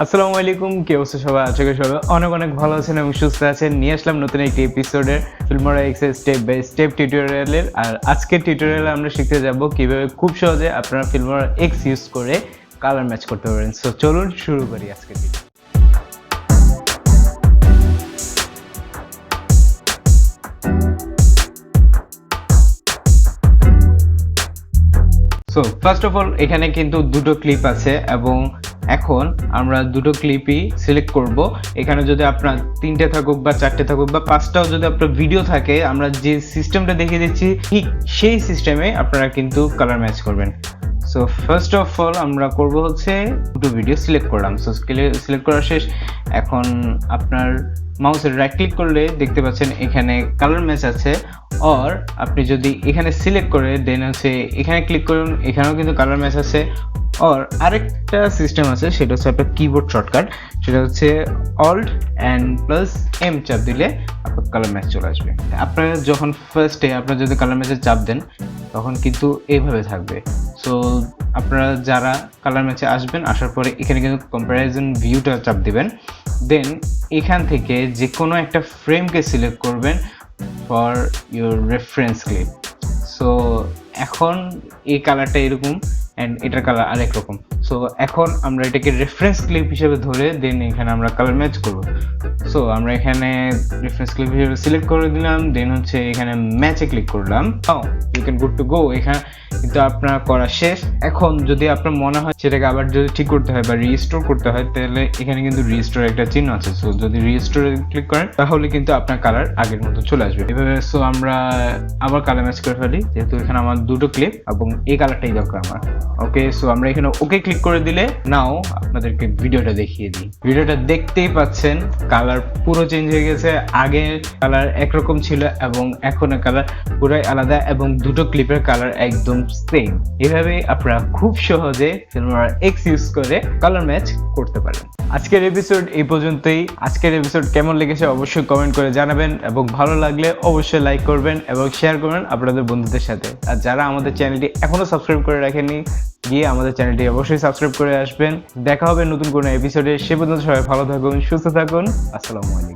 আসসালামু আলাইকুম, কি অবস্থা সবাই? আশা করি সবাই অনেক অনেক ভালো আছেন এবং সুস্থ আছেন। নিয়ে আসলাম নতুন একটি এপিসোডের ফিল্মোরা এক্স এর স্টেপ বাই স্টেপ টিউটোরিয়ালের। আর আজকের টিউটোরিয়ালে আমরা শিখতে যাব কিভাবে খুব সহজে আপনারা ফিল্মোরা এক্স ইউজ করে কালার ম্যাচ করতে পারেন। সো চলুন শুরু করি আজকের video. So first of all এখানে কিন্তু দুটো ক্লিপ আছে এবং এখন আমরা দুটো ক্লিপই সিলেক্ট করব। এখানে যদি আপনার 3টে থাকুক বা 4টে থাকুক বা 5টাও যদি আপনার ভিডিও থাকে, আমরা যে সিস্টেমটা দেখিয়ে দিচ্ছি ঠিক সেই সিস্টেমে আপনারা কিন্তু কালার ম্যাচ করবেন। সো ফার্স্ট অফ অল আমরা করব হচ্ছে দুটো ভিডিও সিলেক্ট করলাম। সো সিলেক্ট করা শেষ। এখন আপনার মাউসের রাইট ক্লিক করলে দেখতে পাচ্ছেন এখানে কালার ম্যাচ আছে। অর আপনি যদি এখানে সিলেক্ট করে দেন হচ্ছে এখানে ক্লিক করুন, এখানেও কিন্তু কালার ম্যাচ আছে। অর আরেকটা সিস্টেম আছে, সেটা হচ্ছে আপনার কিবোর্ড শর্টকাট, সেটা হচ্ছে অল্ট অ্যান্ড প্লাস এম চাপ দিলে আপনার কালার ম্যাচ চলে আসবে। আপনারা যখন ফার্স্টে আপনারা যদি কালার ম্যাচে চাপ দেন তখন কিন্তু এইভাবে থাকবে। সো আপনারা যারা কালার ম্যাচে আসবেন, আসার পরে এখানে কিন্তু কম্প্যারিজন ভিউটা চাপ দিবেন। দেন এখান থেকে যে কোনো একটা ফ্রেমকে সিলেক্ট করবেন for your reference clip. So এখন এই কালারটা এরকম অ্যান্ড এটার কালার আরেক রকম। সো এখন আমরা এটাকে রেফারেন্স ক্লিপ হিসেবে ধরে দেন এখানে আমরা কালার ম্যাচ করব। সো আমরা এখানে রেফারেন্স ক্লিপ হিসেবে সিলেক্ট করে দিলাম, দেন হচ্ছে এখানে ম্যাচে ক্লিক করলাম। You can good to go. এখানে কিন্তু আপনার করা শেষ। এখন যদি আপনার মনে হয় সেটাকে আবার যদি ঠিক করতে হয় বা রিস্টোর করতে হয়, তাহলে এখানে কিন্তু রিস্টোর একটা চিহ্ন আছে। সো যদি রিস্টোরে ক্লিক করেন তাহলে কিন্তু আপনার কালার আগের মতো চলে আসবে এভাবে। সো আমরা আবার কালার ম্যাচ করে ফেলি, যেহেতু এখানে আমার দুটো ক্লিপ এবং এই কালারটাই দরকার আমার। ওকে, সো আমরা এখানে ওকে ক্লিক করে দিলে নাও আপনাদেরকে ভিডিওটা দেখিয়ে দিই। ভিডিওটা দেখতেই পাচ্ছেন কালার পুরো চেঞ্জ হয়ে গেছে। আগে কালার একরকম ছিল এবং এখনের কালার পুরাই আলাদা এবং দুটো ক্লিপের কালার একদম সেম। এভাবে আপনারা খুব সহজে ফিল্মোরা এক্স ইউজ করে কালার ম্যাচ করতে পারেন। আজকের এপিসোড এই পর্যন্তই। আজকের এপিসোড কেমন লেগেছে অবশ্যই কমেন্ট করে জানাবেন এবং ভালো লাগলে অবশ্যই লাইক করবেন এবং শেয়ার করবেন আপনাদের বন্ধুদের সাথে। আর যারা আমাদের চ্যানেলটি এখনো সাবস্ক্রাইব করে রাখেননি, গিয়ে আমাদের চ্যানেলটি অবশ্যই সাবস্ক্রাইব করে আসবেন। দেখা হবে নতুন কোনো এপিসোডে। সে পর্যন্ত সবাই ভালো থাকুন, সুস্থ থাকুন। আসসালামু আলাইকুম।